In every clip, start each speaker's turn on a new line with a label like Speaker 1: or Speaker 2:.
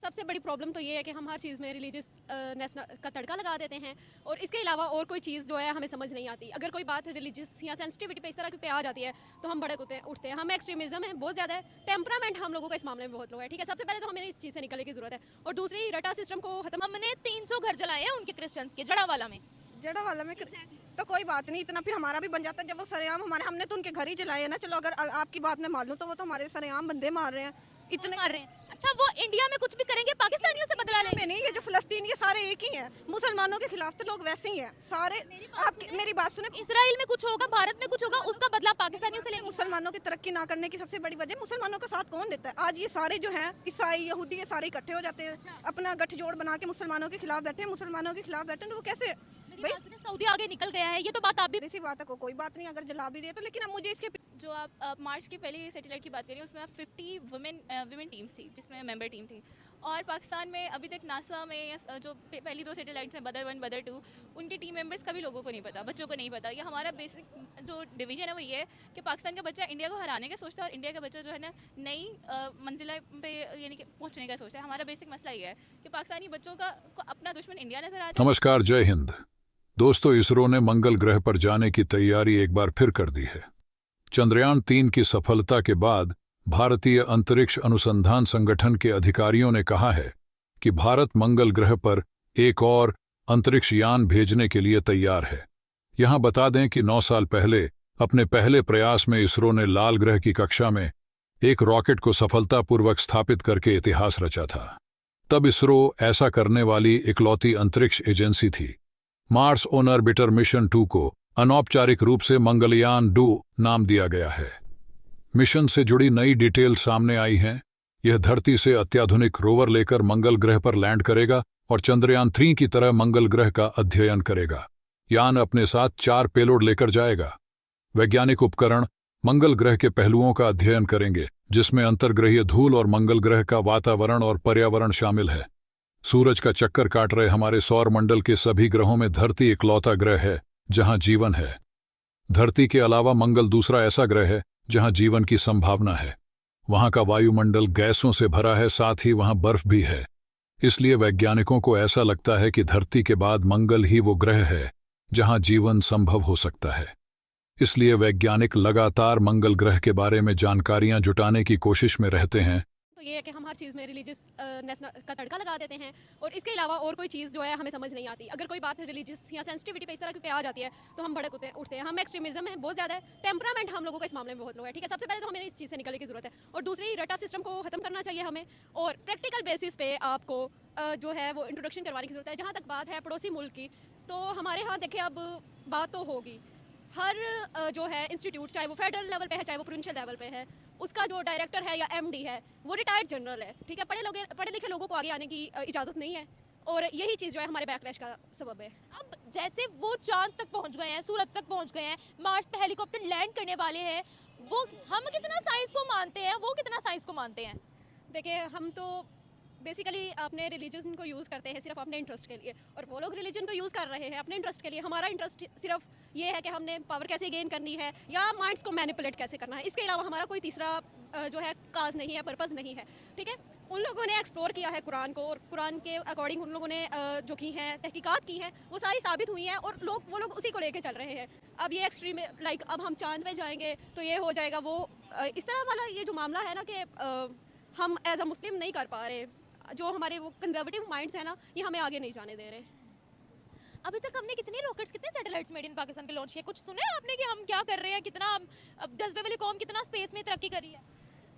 Speaker 1: सबसे बड़ी प्रॉब्लम तो ये है कि हम हर चीज़ में रिलीजियसनेस का तड़का लगा देते हैं और इसके अलावा और कोई चीज़ जो है हमें समझ नहीं आती। अगर कोई बात रिलीजियस या सेंसिटिविटी पे इस तरह की पे आ जाती है तो हम भड़क उठते हैं। हम एक्सट्रीमिज्म है बहुत ज़्यादा है, टेम्परामेंट हम लोगों का इस मामले में बहुत लो है। ठीक है, सबसे पहले तो हमें इस चीज़ से निकलने की ज़रूरत है और दूसरी रटा सिस्टम को खत्म।
Speaker 2: हमने 300 घर जलाए हैं उनके क्रिश्चियंस के जड़ावाला में।
Speaker 3: जड़ावाला में तो कोई बात नहीं, इतना फिर हमारा भी बन जाता है जब वो सरेआम हमने तो उनके घर ही जलाए हैं ना। चलो अगर आपकी बात में मान लूं तो वो तो हमारे सरेआम बंदे मार रहे हैं, इतने
Speaker 2: मार रहे हैं। अच्छा, वो इंडिया में कुछ भी करेंगे पाकिस्तानियों से बदला लेंगे?
Speaker 3: में नहीं, ये जो फिलिस्तीन ये सारे एक ही हैं। मुसलमानों के खिलाफ तो लोग वैसे ही हैं सारे। आप मेरी बात सुने,
Speaker 2: इसराइल में कुछ होगा, भारत में कुछ होगा, उसका बदला पाकिस्तानियों से लेंगे।
Speaker 3: मुसलमानों की तरक्की ना करने की सबसे बड़ी वजह मुसलमानों का साथ कौन देता है? आज ये सारे जो हैं ईसाई यहूदी ये सारे इकट्ठे हो जाते हैं, अपना गठजोड़ बना के मुसलमानों के खिलाफ बैठे हैं। मुसलमानों के खिलाफ बैठे तो वो कैसे
Speaker 2: भाई सऊदी आगे निकल गया है, ये तो बात आप भी।
Speaker 3: इसी बात है, कोई बात नहीं अगर जला भी दे तो। लेकिन अब मुझे इसके
Speaker 4: जो आप मार्च की पहली सैटेलाइट की बात करिए उसमें 50 वुमेन टीम्स थी जिसमें मेंबर टीम थी। और पाकिस्तान में अभी तक नासा में जो पहली 2 सैटेलाइट्स हैं बदर 1 बदर 2, उनके टीम मेंबर्स का भी लोगों को नहीं पता, बच्चों को नहीं पता। ये हमारा बेसिक जो डिवीजन है वो ये है कि पाकिस्तान का बच्चा इंडिया को हराने का सोचता है और इंडिया का बच्चा जो है ना नई मंजिला पे यानी कि पहुँचने का सोचता है। हमारा बेसिक मसला ये है कि पाकिस्तानी बच्चों का को अपना दुश्मन इंडिया नजर आता है।
Speaker 5: नमस्कार, जय हिंद दोस्तों। इसरो ने मंगल ग्रह पर जाने की तैयारी एक बार फिर कर दी है। चंद्रयान 3 की सफलता के बाद भारतीय अंतरिक्ष अनुसंधान संगठन के अधिकारियों ने कहा है कि भारत मंगल ग्रह पर एक और अंतरिक्ष यान भेजने के लिए तैयार है। यहां बता दें कि 9 साल पहले अपने पहले प्रयास में इसरो ने लाल ग्रह की कक्षा में एक रॉकेट को सफलतापूर्वक स्थापित करके इतिहास रचा था। तब इसरो ऐसा करने वाली इकलौती अंतरिक्ष एजेंसी थी। मार्स ऑन ऑर्बिटर मिशन 2 को अनौपचारिक रूप से मंगलयान 2 नाम दिया गया है। मिशन से जुड़ी नई डिटेल सामने आई हैं। यह धरती से अत्याधुनिक रोवर लेकर मंगल ग्रह पर लैंड करेगा और चंद्रयान 3 की तरह मंगल ग्रह का अध्ययन करेगा। यान अपने साथ 4 पेलोड लेकर जाएगा। वैज्ञानिक उपकरण मंगल ग्रह के पहलुओं का अध्ययन करेंगे, जिसमें अंतर्ग्रहीय धूल और मंगल ग्रह का वातावरण और पर्यावरण शामिल है। सूरज का चक्कर काट रहे हमारे सौर मंडल के सभी ग्रहों में धरती इकलौता ग्रह है जहां जीवन है। धरती के अलावा मंगल दूसरा ऐसा ग्रह है जहां जीवन की संभावना है। वहां का वायुमंडल गैसों से भरा है, साथ ही वहां बर्फ भी है। इसलिए वैज्ञानिकों को ऐसा लगता है कि धरती के बाद मंगल ही वो ग्रह है जहां जीवन संभव हो सकता है। इसलिए वैज्ञानिक लगातार मंगल ग्रह के बारे में जानकारियां जुटाने की कोशिश में रहते हैं।
Speaker 1: तो ये है कि हम हर चीज़ में रिलीजियसनेस का तड़का लगा देते हैं और इसके अलावा और कोई चीज़ जो है हमें समझ नहीं आती। अगर कोई बात रिलीजियस या सेंसिटिविटी पे इस तरह की पे आ जाती है तो हम भड़क उठते हैं। हम एक्सट्रीमिज्म है बहुत ज़्यादा है, टेम्परामेंट हम लोगों का इस मामले में बहुत लो है। ठीक है, सबसे पहले तो हमें इस चीज़ से निकलने की ज़रूरत है और दूसरी रटा सिस्टम को खत्म करना चाहिए हमें और प्रैक्टिकल बेसिस पे आपको जो है वो इंट्रोडक्शन करवाने की ज़रूरत है। जहाँ तक बात है पड़ोसी मुल्क की, तो हमारे यहाँ देखिए अब बात तो होगी। हर जो है इंस्टीट्यूट, चाहे वो फेडरल लेवल पे है चाहे वो प्रोविंशियल लेवल पे है, उसका जो डायरेक्टर है या एमडी है वो रिटायर्ड जनरल है। ठीक है, पढ़े लिखे लोगों को आगे आने की इजाज़त नहीं है और यही चीज़ जो है हमारे बैकलैश का सबब है।
Speaker 2: अब जैसे वो चांद तक पहुंच गए हैं, सूरज तक पहुंच गए हैं, मार्स पे हेलीकॉप्टर लैंड करने वाले हैं, वो हम कितना साइंस को मानते हैं, वो कितना साइंस को मानते हैं?
Speaker 1: देखिए, हम तो बेसिकली अपने रिलीजन को यूज़ करते हैं सिर्फ अपने इंटरेस्ट के लिए और वो लोग रिलीजन को यूज़ कर रहे हैं अपने इंटरेस्ट के लिए। हमारा इंटरेस्ट सिर्फ ये है कि हमने पावर कैसे गेन करनी है या माइंड्स को मैनिपुलेट कैसे करना है। इसके अलावा हमारा कोई तीसरा जो है काज नहीं है, पर्पज़ नहीं है। ठीक है, उन लोगों ने एक्सप्लोर किया है कुरान को और कुरान के अकॉर्डिंग उन लोगों ने जो की हैं तहकीकात की हैं वो सारी साबित हुई हैं और वो लोग उसी को लेके चल रहे हैं। अब ये एक्सट्रीम लाइक अब हम चांद पे जाएंगे तो ये हो जाएगा, वो इस तरह वाला ये जो मामला है ना कि हम एज अ मुस्लिम नहीं कर पा रहे। जो हमारे वो कंजर्वेटिव माइंड्स है ना, ये हमें आगे नहीं जाने दे रहे।
Speaker 2: अभी तक हमने कितने रॉकेट्स, कितने सैटेलाइट्स मेड इन पाकिस्तान के लॉन्च किए? कुछ सुना है आपने कि हम क्या कर रहे हैं? कितना जज्बे वाली कौम कितना स्पेस में तरक्की कर रही है?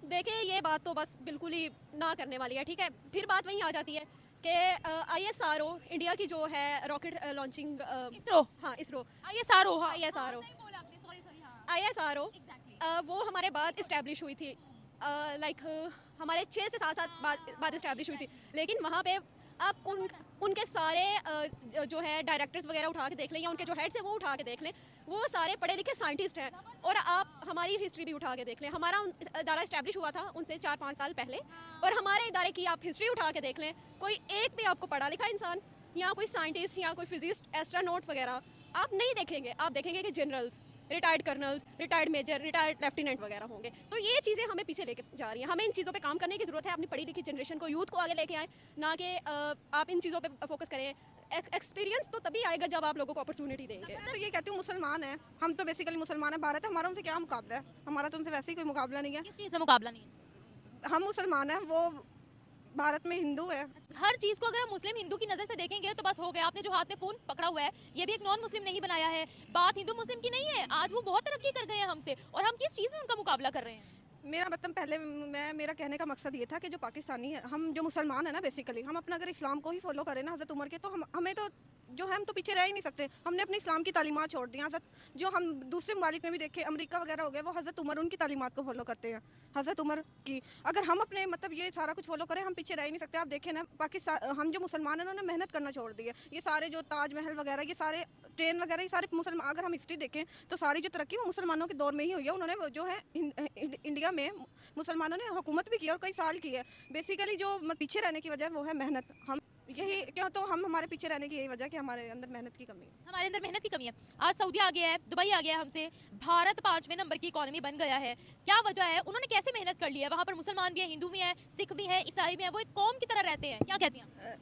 Speaker 1: देखिए, ये बात तो बस बिल्कुल ही ना करने वाली है। ठीक है, फिर बात वहीं आ जाती है कि ISRO इंडिया की जो है रॉकेट लॉन्चिंग
Speaker 2: इसरो,
Speaker 1: हाँ इसरो
Speaker 2: ISRO, हाँ
Speaker 1: ISRO
Speaker 2: सही बोला आपने, सॉरी हाँ
Speaker 1: ISRO
Speaker 2: एग्जैक्टली।
Speaker 1: वो हमारे बाद इस्टेब्लिश हुई थी, लाइक हमारे 6 से 7 साल बाद इस्टेब्लिश हुई थी। लेकिन वहाँ पे आप उनके सारे जो है डायरेक्टर्स वगैरह उठा के देख लें या उनके जो हेड्स हैं वो उठा के देख लें, वो सारे पढ़े लिखे साइंटिस्ट हैं। और आप हमारी हिस्ट्री भी उठा के देख लें, हमारा इदारा इस्टेब्लिश हुआ था उनसे 4-5 साल पहले और हमारे इदारे की आप हिस्ट्री उठा के देख लें, कोई एक भी आपको पढ़ा लिखा इंसान या कोई साइंटिस्ट या कोई फिजिस्ट एस्ट्रोनॉट वगैरह आप नहीं देखेंगे। आप देखेंगे कि generals retired colonels, retired major, retired lieutenant वगैरह होंगे। तो ये चीज़ें हमें पीछे लेके जा रही हैं। हमें इन चीज़ों पे काम करने की ज़रूरत है, अपनी पढ़ी लिखी जनरेशन को, यूथ को आगे लेके आए, ना कि आप इन चीज़ों पे फोकस करें। एक्सपीरियंस तो तभी आएगा जब आप लोगों को अपॉर्चुनिटी देंगे।
Speaker 3: मैं तो ये कहती हूँ मुसलमान है, हम तो बेसिकली मुसलमान है, भारत है, हमारा उनसे क्या मुकाबला है? हमारा तो उनसे वैसे ही कोई मुकाबला नहीं है।
Speaker 2: किस चीज़ में मुकाबला नहीं है?
Speaker 3: हम मुसलमान हैं, वो भारत में हिंदू है।
Speaker 2: हर चीज़ को अगर हम मुस्लिम हिंदू की नज़र से देखेंगे तो बस हो गया। आपने जो हाथ में फ़ोन पकड़ा हुआ है ये भी एक नॉन मुस्लिम नहीं बनाया है। बात हिंदू मुस्लिम की नहीं है, आज वो बहुत तरक्की कर गए हैं हमसे, और हम किस चीज़ में उनका मुकाबला कर रहे हैं?
Speaker 3: मेरा मतलब पहले मेरा कहने का मकसद ये था कि जो पाकिस्तानी है, हम जो मुसलमान है ना, बेसिकली हम अपना अगर इस्लाम को ही फॉलो करें ना हज़रत उमर के, तो हमें तो जो है हम तो पीछे रह ही नहीं सकते। हमने अपने इस्लाम की तालीमात छोड़ दी। हज़रत जो हम दूसरे ममालिक में भी देखे, अमेरिका वगैरह हो गया, वो हज़रत उमर उनकी तालीमात को फॉलो करते हैं, हज़रत उमर की। अगर हम अपने मतलब ये सारा कुछ फॉलो करें, हम पीछे रह ही नहीं सकते। आप देखें ना, पाकिस्तान हम जो मुसलमान हैं उन्होंने मेहनत करना छोड़ दी है। ये सारे जो ताजमहल वगैरह, ये सारे ट्रेन वगैरह, ये सारे मुसलमान, अगर हम हिस्ट्री देखें तो सारी जो तरक्की वो मुसलमानों के दौर में ही हुई है। उन्होंने जो है इंडिया में मुसलमानों ने हुकूमत भी की और कई साल की है। बेसिकली जो पीछे रहने की वजह वो है मेहनत। हम यही क्यों, तो हम हमारे पीछे रहने की यही वजह कि हमारे अंदर मेहनत की कमी है।
Speaker 2: हमारे अंदर मेहनत की कमी है। आज सऊदी आ गया है, दुबई आ गया है हमसे, भारत 5वें नंबर की इकोनॉमी बन गया है। क्या वजह है? उन्होंने कैसे मेहनत कर ली है? वहाँ पर मुसलमान भी हैं, हिंदू भी हैं, सिख भी हैं, ईसाई भी हैं, वो एक कौम की तरह रहते हैं। क्या कहती हैं?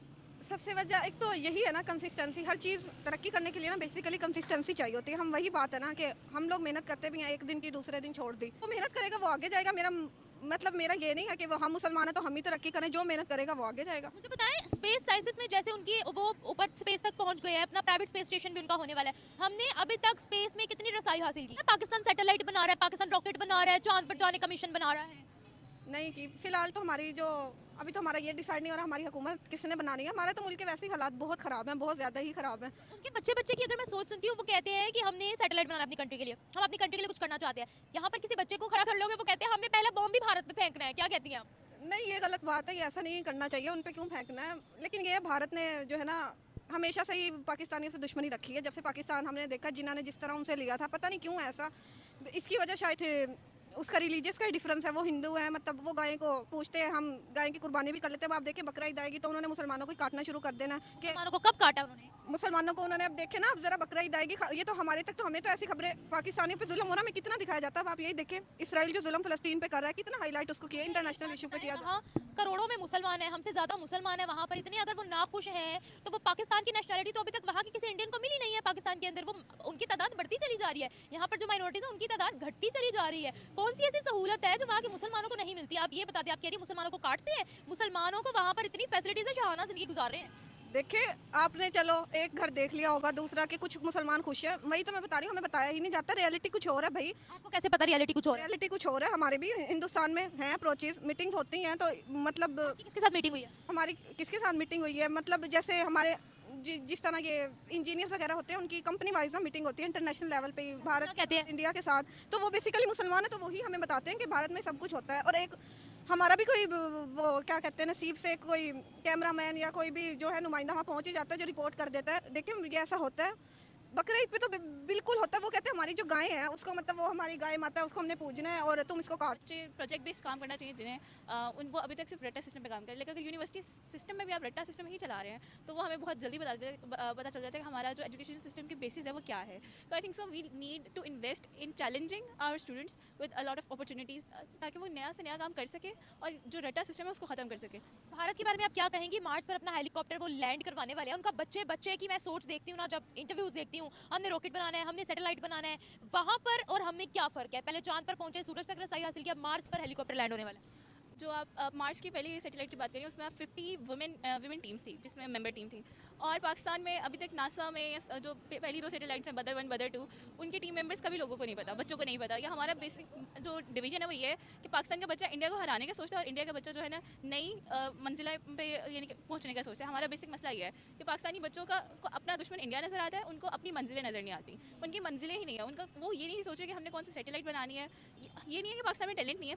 Speaker 3: सबसे वजह एक तो यही है ना, कंसिस्टेंसी। हर चीज़ तरक्की करने के लिए ना बेसिकली कंसिस्टेंसी चाहिए होती है। हम वही बात है ना कि हम लोग मेहनत करते भी हैं, एक दिन की दूसरे दिन छोड़ दी। वो मेहनत करेगा वो आगे जाएगा। मेरा ये नहीं है कि वो हम मुसलमान हैं तो हम ही तरक्की करें। जो मेहनत करेगा वो आगे जाएगा।
Speaker 2: मुझे बताएं, स्पेस साइंसेस में जैसे उनकी वो ऊपर स्पेस तक पहुंच गए हैं, अपना प्राइवेट स्पेस स्टेशन भी उनका होने वाला है। हमने अभी तक स्पेस में कितनी रसाई हासिल की? पाकिस्तान सैटेलाइट बना रहा है, पाकिस्तान रॉकेट बना रहा है, चांद पर जाने का मिशन बना रहा है।
Speaker 3: नहीं कि फिलहाल तो हमारी जो अभी तो हमारा ये डिसाइड नहीं हो रहा हमारी हुकूमत किसने बनानी है। हमारे तो मुल्क के वैसे ही हालात बहुत ख़राब हैं, बहुत ज़्यादा ही ख़राब हैं।
Speaker 2: उनके बच्चे की अगर मैं सोच सुनती हूँ, वो कहते हैं कि हमने सैटेलाइट बनाना अपनी कंट्री के लिए, हम अपनी कंट्री के लिए कुछ करना चाहते हैं। यहाँ पर किसी बच्चे को खड़ा कर लोगे, वो कहते हैं हमने पहले बॉम्ब भी भारत में फेंकना है। क्या कहती हैं आप?
Speaker 3: नहीं, ये गलत बात है, ये ऐसा नहीं करना चाहिए। उन पे क्यों फेंकना है? लेकिन ये भारत ने जो है ना हमेशा से ही पाकिस्तानियों से दुश्मनी रखी है। जब से पाकिस्तान हमने देखा, जिन्होंने जिस तरह उनसे लिया था, पता नहीं क्यों ऐसा। इसकी वजह शायद उसका रिलीजियस का डिफरेंस है। वो हिंदू है, मतलब वो गाय को पूछते हैं, हम गाय की कुर्बानी भी कर लेते हैं। अब आप देखिए बकरा ईद आएगी तो उन्होंने मुसलमानों को काटना शुरू कर देना कि
Speaker 2: मुसलमानों को कब काटा उन्होंने?
Speaker 3: मुसलमानों को उन्होंने अब देखे ना, अब जरा बकरा ईद आएगी, ये तो हमारे तक तो हमें तो ऐसी खबरें पाकिस्तानियों पे जुल्म हो रहा में कितना दिखाया जाता है। अब आप यही देखें, इसराइल जो जुल्म फलस्तीन पे कर रहा है, कितना हाईलाइट उसको किया, इंटरनेशनल इशू पे किया।
Speaker 2: वहाँ करोड़ों में मुसलमान हैं, हमसे ज़्यादा मुसलमान हैं वहाँ पर इतने। अगर वो नाखुश हैं तो वो पाकिस्तान की नेशनलिटी तो अभी तक वहाँ के किसी इंडियन को मिली नहीं है। पाकिस्तान के अंदर वो उनकी तादाद बढ़ती चली जा रही है, यहाँ पर जो माइनॉरिटीज़ है उनकी तादाद घटती चली जा रही है। कौन सी ऐसी सहूलत है जो वहाँ के मुसलमानों को नहीं मिलती? आप ये बता दें, आप कह रही हैं मुसलमानों को काटते हैं, मुसलमानों को वहाँ पर इतनी फैसिलिटीज़ है, शहाना ज़िंदगी गुजार रहे हैं।
Speaker 3: देखिए, आपने चलो एक घर देख लिया होगा, दूसरा कि कुछ मुसलमान खुश है, वही तो मैं बता रही हूँ, हमें बताया ही नहीं जाता। रियलिटी कुछ और है भाई।
Speaker 2: आपको कैसे पता रियलिटी कुछ और है?
Speaker 3: रियलिटी कुछ और है। हमारे भी हिंदुस्तान में है अप्रोचेज, मीटिंग्स होती हैं, तो मतलब
Speaker 2: किसके साथ मीटिंग हुई है?
Speaker 3: हमारी किसके साथ मीटिंग हुई है, मतलब जैसे हमारे जिस तरह के इंजीनियर्स वगैरह होते हैं उनकी कंपनी वाइज में मीटिंग होती है इंटरनेशनल लेवल पे, भारत
Speaker 2: कहते हैं
Speaker 3: इंडिया के साथ। तो वो बेसिकली मुसलमान है, तो वही हमें बताते हैं कि भारत में सब कुछ होता है। और एक हमारा भी कोई वो क्या कहते हैं, नसीब से कोई कैमरामैन या कोई भी जो है नुमाइंदा वहाँ पहुँच ही जाता है जो रिपोर्ट कर देता है। देखिए ये ऐसा होता है। बकरा ईद पे तो बिल्कुल होता है। वो कहते हैं हमारी जो गाय है उसको, मतलब वो हमारी गाय माता है, उसको हमने पूजना है और तुम इसको काट।
Speaker 4: प्रोजेक्ट बेस्ड काम करना चाहिए जिन्हें वो अभी तक सिर्फ रट्टा सिस्टम पे काम करें। लेकिन अगर यूनिवर्सिटी सिस्टम में भी आप रट्टा सिस्टम ही चला रहे हैं तो वो हमें बहुत जल्दी पता चल जाता है कि हमारा जो एजुकेशन सिस्टम की बेसिस है वो क्या है। तो I think so we need to invest in challenging our students with a lot of opportunities, ताकि वो नया से नया काम कर सके और जो रट्टा सिस्टम है उसको ख़त्म कर सके।
Speaker 2: भारत के बारे में आप क्या कहेंगे? मार्स पर अपना हेलीकॉप्टर वो लैंड करवाने वाले हैं, उनका बच्चे की मैं सोच देखती हूँ ना, जब इंटरव्यूज़ देखती हूँ, हमने रॉकेट बनाना है, हमने सैटेलाइट बनाना है, वहाँ पर और हम में क्या फ़र्क है? पहले चांद पर पहुंचे, सूरज तक रसाई हासिल किया, मार्स पर हेलीकॉप्टर लैंड होने वाला है।
Speaker 4: जो आप मार्च की पहली सैटेलाइट की बात करिए उसमें 50 वुमेन टीम्स थी, जिसमें मेंबर टीम थी। और पाकिस्तान में अभी तक नासा में जो पहली 2 सैटेलाइट्स हैं, बदर 1 बदर 2, उनके टीम मेंबर्स का भी लोगों को नहीं पता, बच्चों को नहीं पता। या हमारा बेसिक जो डिवीजन है वो ये है कि पाकिस्तान का बच्चा इंडिया को हराने का सोचता है और इंडिया का बच्चा जो है ना नई मंजिला पे यानी कि पहुँचने का सोचता है। हमारा बेसिक मसला ये है कि पाकिस्तानी बच्चों को अपना दुश्मन इंडिया नज़र आता है, उनको अपनी मंजिलें नज़र नहीं आती। उनकी मंजिलें ही नहीं है, उनका वो ये नहीं सोच रहे कि हमने कौन सी सैटेलाइट बनानी है। ये नहीं है कि पाकिस्तान में टैलेंट नहीं है।